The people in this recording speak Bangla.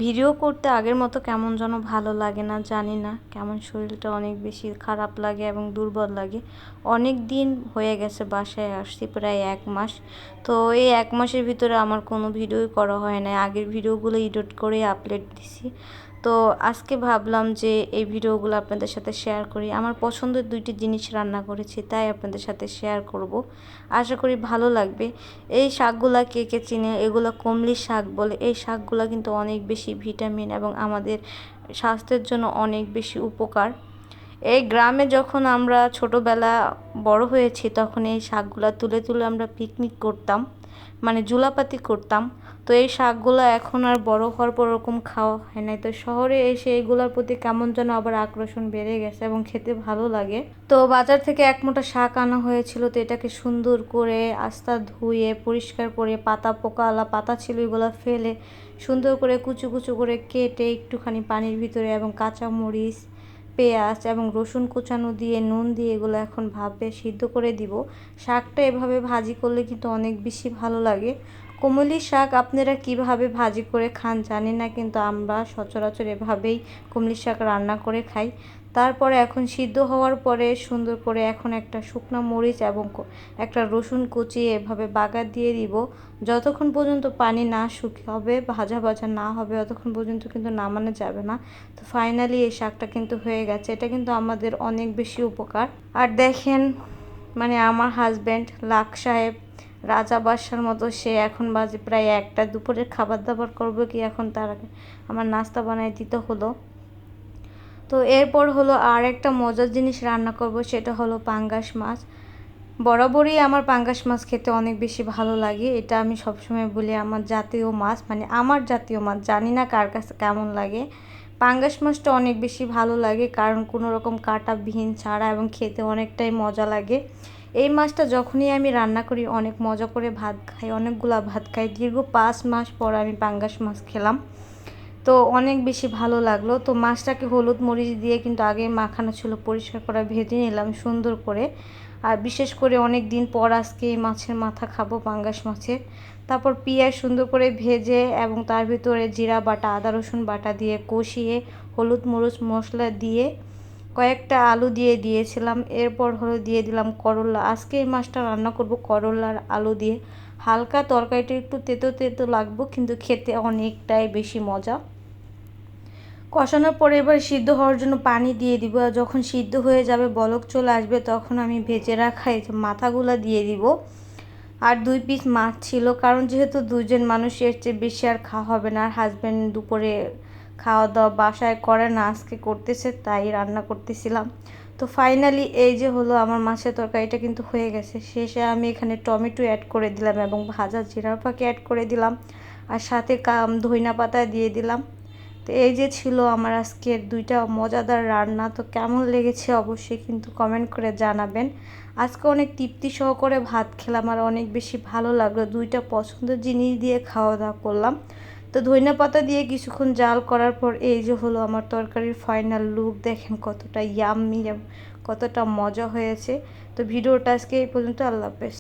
ভিডিও করতে আগের মতো কেমন যেন ভালো লাগে না, জানি না কেমন, শরীরটা অনেক বেশি খারাপ লাগে এবং দুর্বল লাগে। অনেক দিন হয়ে গেছে বাসায় আসছি, প্রায় 1 মাস। তো এই 1 মাসের ভিতরে আমার কোনো ভিডিওই করা হয় না, আগের ভিডিওগুলো এডিট করে আপলোড দিছি। তো আজকে ভাবলাম যে এই ভিডিওগুলো আপনাদের সাথে শেয়ার করি। আমার পছন্দের 2টি জিনিস রান্না করেছি, তাই আপনাদের সাথে শেয়ার করব। আশা করি ভালো লাগবে। এই শাকগুলা কে কে চিনে, এগুলো কমলি শাক বলে। এই শাকগুলা কিন্তু অনেক বেশি ভিটামিন এবং আমাদের স্বাস্থ্যের জন্য অনেক বেশি উপকার। এই গ্রামে যখন আমরা ছোটোবেলা বড় হয়েছি, তখন এই শাকগুলা তুলে তুলে আমরা পিকনিক করতাম, মানে জুলাপাতি করতাম। তো এই শাকগুলো এখন আর বড় হওয়ার পর ওরকম খাওয়া হয় না। তো শহরে এসে এগুলোর প্রতি কেমন যেন আবার আকর্ষণ বেড়ে গেছে এবং খেতে ভালো লাগে। তো বাজার থেকে 1 মুঠো শাক আনা হয়েছিল, তো এটাকে সুন্দর করে আস্তা ধুয়ে পরিষ্কার করে পাতা পোকাওয়ালা পাতা ছিল এগুলো ফেলে সুন্দর করে কুচু কুচু করে কেটে একটুখানি পানির ভিতরে এবং কাঁচামরিচ, পেঁয়াজ এবং রসুন কুচানো দিয়ে নুন দিয়ে এগুলো এখন ভাপে সিদ্ধ করে দিব। শাকটা এভাবে ভাজি করলে কিন্তু অনেক বেশি ভালো লাগে। কমলি শাক আপনারা কিভাবে ভাজি করে খান জানি না, কিন্তু আমরা সচরাচর এভাবেই কমলি শাক রান্না করে খাই। তারপরে এখন সিদ্ধ হওয়ার পরে সুন্দর করে এখন একটা শুকনো মরিচ এবং একটা রসুন কুচিয়ে এভাবে বাগার দিয়ে দিব। যতক্ষণ পর্যন্ত পানি না শুকিয়ে হবে, ভাজা ভাজা না হবে, ততক্ষণ পর্যন্ত কিন্তু নামানো যাবে না। তো ফাইনালি এই শাকটা কিন্তু হয়ে গেছে। এটা কিন্তু আমাদের অনেক বেশি উপকার। আর দেখেন, মানে আমার হাজব্যান্ড লাক সাহেব রাজা বাদশার মতো, সে এখন বাজে প্রায় 1টা, দুপুরের খাবার দাবার করবো কি এখন, তার আগে আমার নাস্তা বানাই দিতে হলো। তো এরপর হলো আর একটা মজার জিনিস রান্না করব, সেটা হলো পাঙ্গাস মাছ। বরাবরই আমার পাঙ্গাস মাছ খেতে অনেক বেশি ভালো লাগে। এটা আমি সবসময় বলি আমার জাতীয় মাছ, মানে আমার জাতীয় মাছ, জানি না কার কাছে কেমন লাগে। পাঙ্গাস মাছটা অনেক বেশি ভালো লাগে কারণ কোনো রকম কাটা বিহীন ছাড়া এবং খেতে অনেকটাই মজা লাগে। এই মাছটা যখনই আমি রান্না করি অনেক মজা করে ভাত খাই, অনেকগুলা ভাত খাই। দীর্ঘ 5 মাস পর আমি পাঙ্গাস মাছ খেলাম, তো অনেক বেশি ভালো লাগলো। তো মাছটাকে হলুদ মরিচ দিয়ে কিন্তু আগে মাখানো ছিল, পরিষ্কার করা ভেজে নিলাম সুন্দর করে। আর বিশেষ করে অনেক দিন পর আজকে এই মাছের মাথা খাবো, পাঙ্গাস মাছের। তারপর পেঁয়াজ সুন্দর করে ভেজে এবং তার ভিতরে জিরা বাটা, আদা রসুন বাটা দিয়ে কষিয়ে হলুদ মরিচ মশলা দিয়ে কয়েকটা আলু দিয়ে দিয়েছিলাম। এরপর হলো দিয়ে দিলাম করলা। আজকে এই মাছটা রান্না করব করলার আলু দিয়ে। হালকা তরকারিটা একটু তেতো তেতো লাগবে, কিন্তু খেতে অনেকটাই বেশি মজা। কষানোর পরে এবার সিদ্ধ হওয়ার জন্য পানি দিয়ে দিব। আর যখন সিদ্ধ হয়ে যাবে, বলক চলে আসবে, তখন আমি ভেজে রাখা এই যে মাথাগুলো দিয়ে দিব। আর 2 পিস মাছ ছিল, কারণ যেহেতু 2জন মানুষ, এর চেয়ে বেশি আর খাওয়া হবে না। আর হাজব্যান্ড দুপুরে খাওয়া দাওয়া বাসায় করে না, আজকে করতেছে, তাই রান্না করতেছিলাম। তো ফাইনালি এই যে হলো আমার মাছের তরকারিটা কিন্তু হয়ে গেছে। শেষে আমি এখানে টমেটো অ্যাড করে দিলাম এবং ভাজা জিরার ফাঁকি অ্যাড করে দিলাম, আর সাথে ধইনা পাতা দিয়ে দিলাম। তো এই যে ছিল আমার আজকের 2টা মজাদার রান্না। তো কেমন লেগেছে অবশ্যই কিন্তু কমেন্ট করে জানাবেন। আজকে অনেক তৃপ্তি সহকারে ভাত খেলাম আর অনেক বেশি ভালো লাগলো। 2টা পছন্দের জিনিস দিয়ে খাওয়া দাওয়া করলাম। তো ধইনা পাতা দিয়ে কিছুক্ষণ জাল করার পর এই যে হলো আমার তরকারির ফাইনাল লুক। দেখেন কতটা ইয়াম্মি, কতটা মজা হয়েছে। তো ভিডিওটা আজকে এই পর্যন্ত। আল্লাহ হাফেজ।